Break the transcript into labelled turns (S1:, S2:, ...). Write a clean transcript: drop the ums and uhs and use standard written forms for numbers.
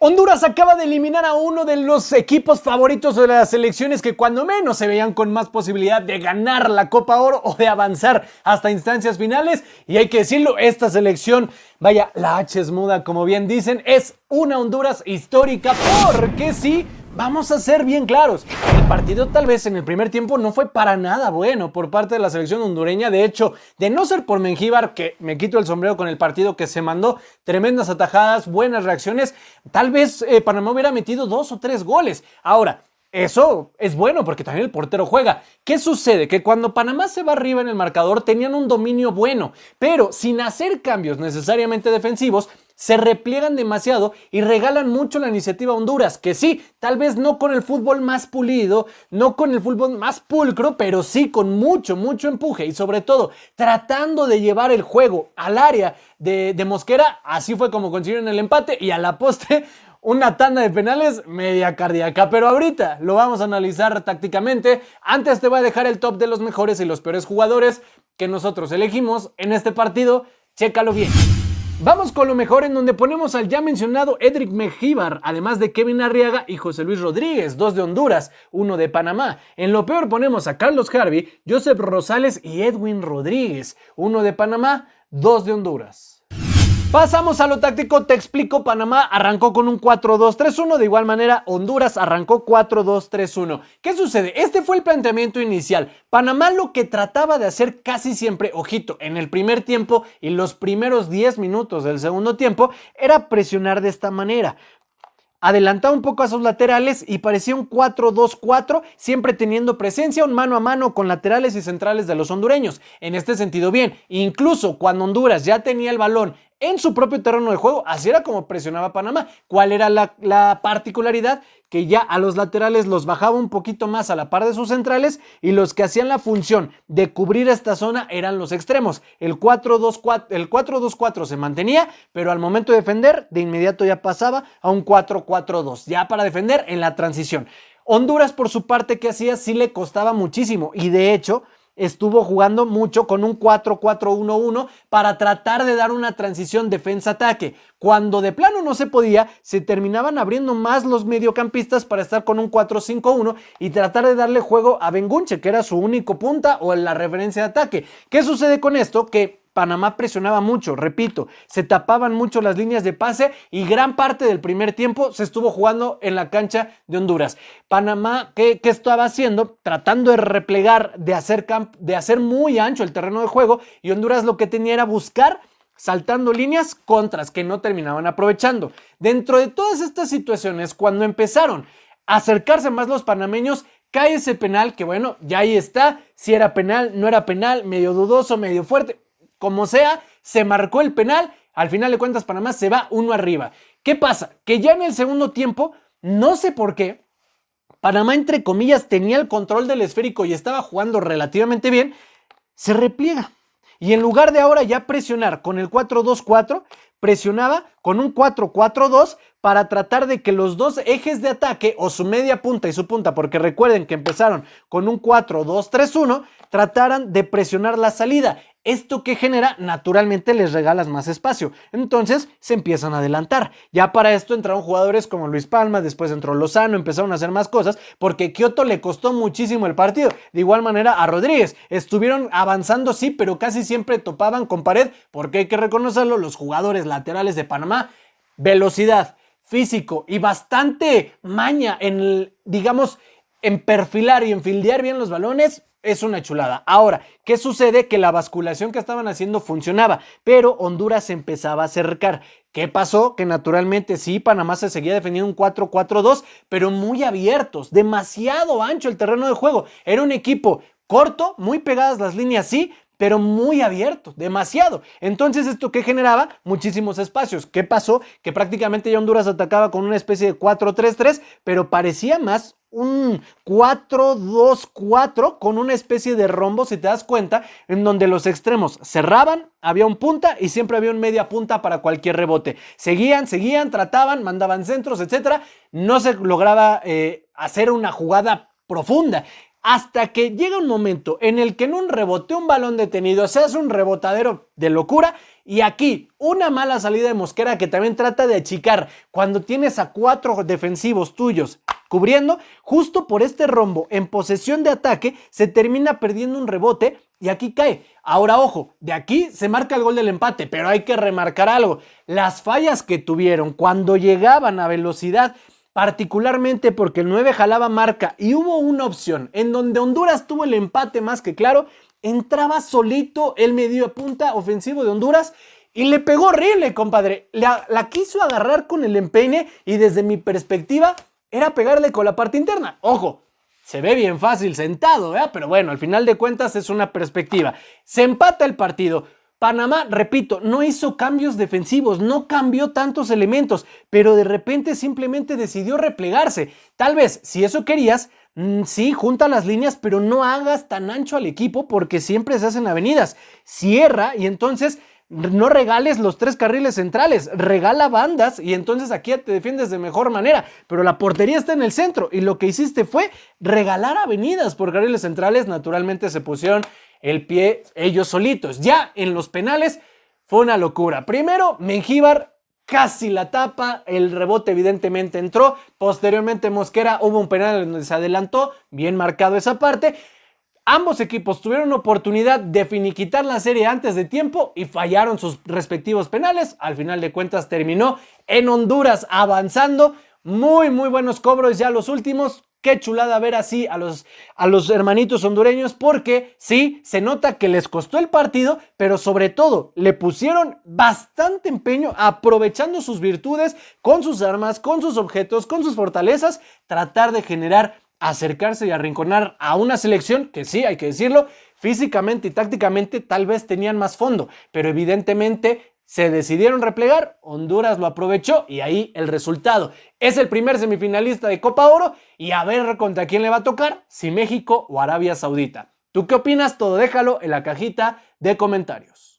S1: Honduras acaba de eliminar a uno de los equipos favoritos de las selecciones que cuando menos se veían con más posibilidad de ganar la Copa Oro o de avanzar hasta instancias finales. Y hay que decirlo, esta selección, vaya, la H es muda, como bien dicen, es una Honduras histórica porque sí. Vamos a ser bien claros, el partido tal vez en el primer tiempo no fue para nada bueno por parte de la selección hondureña. De hecho, de no ser por Mengíbar, que me quito el sombrero con el partido que se mandó, tremendas atajadas, buenas reacciones, tal vez Panamá hubiera metido 2 o 3 goles. Ahora, eso es bueno porque también el portero juega. ¿Qué sucede? Que cuando Panamá se va arriba en el marcador tenían un dominio bueno, pero sin hacer cambios necesariamente defensivos, se repliegan demasiado y regalan mucho la iniciativa a Honduras, que sí, tal vez no con el fútbol más pulido, no con el fútbol más pulcro, pero sí con mucho empuje y sobre todo tratando de llevar el juego al área de Mosquera. Así fue como consiguieron el empate y a la postre una tanda de penales media cardíaca, pero ahorita lo vamos a analizar tácticamente. Antes te voy a dejar el top de los mejores y los peores jugadores que nosotros elegimos en este partido. Chécalo bien. Vamos con lo mejor, en donde ponemos al ya mencionado Edric Mengíbar, además de Kevin Arriaga y José Luis Rodríguez, 2 de Honduras, 1 de Panamá. En lo peor ponemos a Carlos Harvey, Joseph Rosales y Edwin Rodríguez, 1 de Panamá, 2 de Honduras. Pasamos a lo táctico, te explico. Panamá arrancó con un 4-2-3-1, de igual manera Honduras arrancó 4-2-3-1. ¿Qué sucede? Este fue el planteamiento inicial. Panamá lo que trataba de hacer casi siempre, ojito, en el primer tiempo y los primeros 10 minutos del segundo tiempo, era presionar de esta manera. Adelantaba un poco a sus laterales y parecía un 4-2-4, siempre teniendo presencia, un mano a mano con laterales y centrales de los hondureños. En este sentido, bien, incluso cuando Honduras ya tenía el balón en su propio terreno de juego, así era como presionaba Panamá. ¿Cuál era la particularidad? Que ya a los laterales los bajaba un poquito más a la par de sus centrales y los que hacían la función de cubrir esta zona eran los extremos. El 4-2-4 se mantenía, pero al momento de defender, de inmediato ya pasaba a un 4-4-2, ya para defender en la transición. Honduras, por su parte, ¿qué hacía? Sí le costaba muchísimo y de hecho estuvo jugando mucho con un 4-4-1-1 para tratar de dar una transición defensa-ataque. Cuando de plano no se podía, se terminaban abriendo más los mediocampistas para estar con un 4-5-1 y tratar de darle juego a Bengunche, que era su único punta o la referencia de ataque. ¿Qué sucede con esto? Que Panamá presionaba mucho, repito, se tapaban mucho las líneas de pase y gran parte del primer tiempo se estuvo jugando en la cancha de Honduras. Panamá, ¿qué estaba haciendo? Tratando de replegar, de hacer muy ancho el terreno de juego, y Honduras lo que tenía era buscar, saltando líneas, contras que no terminaban aprovechando. Dentro de todas estas situaciones, cuando empezaron a acercarse más los panameños, cae ese penal que bueno, ya ahí está, si era penal, no era penal, medio dudoso, medio fuerte. Como sea, se marcó el penal. Al final de cuentas, Panamá se va 1 arriba. ¿Qué pasa? Que ya en el segundo tiempo, no sé por qué, Panamá, entre comillas, tenía el control del esférico y estaba jugando relativamente bien, se repliega. Y en lugar de ahora ya presionar con el 4-2-4, presionaba con un 4-4-2 para tratar de que los dos ejes de ataque, o su media punta y su punta, porque recuerden que empezaron con un 4-2-3-1, trataran de presionar la salida. Esto que genera, naturalmente les regalas más espacio. Entonces se empiezan a adelantar. Ya para esto entraron jugadores como Luis Palma, después entró Lozano, empezaron a hacer más cosas porque Quioto le costó muchísimo el partido. De igual manera a Rodríguez. Estuvieron avanzando, sí, pero casi siempre topaban con pared, porque hay que reconocerlo, los jugadores laterales de Panamá, velocidad, físico y bastante maña en, digamos, en perfilar y en fildear bien los balones. Es una chulada. Ahora, ¿qué sucede? Que la basculación que estaban haciendo funcionaba, pero Honduras se empezaba a acercar. ¿Qué pasó? Que naturalmente sí, Panamá se seguía defendiendo un 4-4-2, pero muy abiertos, demasiado ancho el terreno de juego. Era un equipo corto, muy pegadas las líneas, sí, pero muy abierto, demasiado. Entonces, ¿esto qué generaba? Muchísimos espacios. ¿Qué pasó? Que prácticamente ya Honduras atacaba con una especie de 4-3-3, pero parecía más un 4-2-4 con una especie de rombo, si te das cuenta, en donde los extremos cerraban, había un punta y siempre había un media punta para cualquier rebote. Seguían, trataban, mandaban centros, etcétera. No se lograba hacer una jugada profunda. Hasta que llega un momento en el que en un rebote, un balón detenido, se hace un rebotadero de locura Y aquí, una mala salida de Mosquera que también trata de achicar cuando tienes a 4 defensivos tuyos cubriendo, justo por este rombo en posesión de ataque se termina perdiendo un rebote y aquí cae. Ahora ojo, de aquí se marca el gol del empate, pero hay que remarcar algo. Las fallas que tuvieron cuando llegaban a velocidad, particularmente porque el 9 jalaba marca y hubo una opción en donde Honduras tuvo el empate más que claro, entraba solito el medio punta ofensivo de Honduras y le pegó horrible, compadre. La quiso agarrar con el empeine y desde mi perspectiva era pegarle con la parte interna. Ojo, se ve bien fácil sentado, ¿verdad? Pero bueno, al final de cuentas es una perspectiva. Se empata el partido. Panamá, repito, no hizo cambios defensivos, no cambió tantos elementos, pero de repente simplemente decidió replegarse. Tal vez, si eso querías, sí, junta las líneas, pero no hagas tan ancho al equipo porque siempre se hacen avenidas. Cierra y entonces no regales los 3 carriles centrales, regala bandas y entonces aquí te defiendes de mejor manera, pero la portería está en el centro y lo que hiciste fue regalar avenidas por carriles centrales. Naturalmente se pusieron el pie ellos solitos. Ya en los penales fue una locura. Primero, Mengíbar casi la tapa, el rebote evidentemente entró, posteriormente Mosquera, hubo un penal donde se adelantó, bien marcado esa parte. Ambos equipos tuvieron oportunidad de finiquitar la serie antes de tiempo y fallaron sus respectivos penales. Al final de cuentas terminó en Honduras avanzando. Muy buenos cobros ya los últimos. Qué chulada ver así a los hermanitos hondureños porque sí, se nota que les costó el partido, pero sobre todo le pusieron bastante empeño aprovechando sus virtudes, con sus armas, con sus objetos, con sus fortalezas, tratar de generar, acercarse y arrinconar a una selección que sí, hay que decirlo, físicamente y tácticamente tal vez tenían más fondo, pero evidentemente se decidieron replegar, Honduras lo aprovechó y ahí el resultado. Es el primer semifinalista de Copa Oro y a ver contra quién le va a tocar, si México o Arabia Saudita. ¿Tú qué opinas? Todo déjalo en la cajita de comentarios.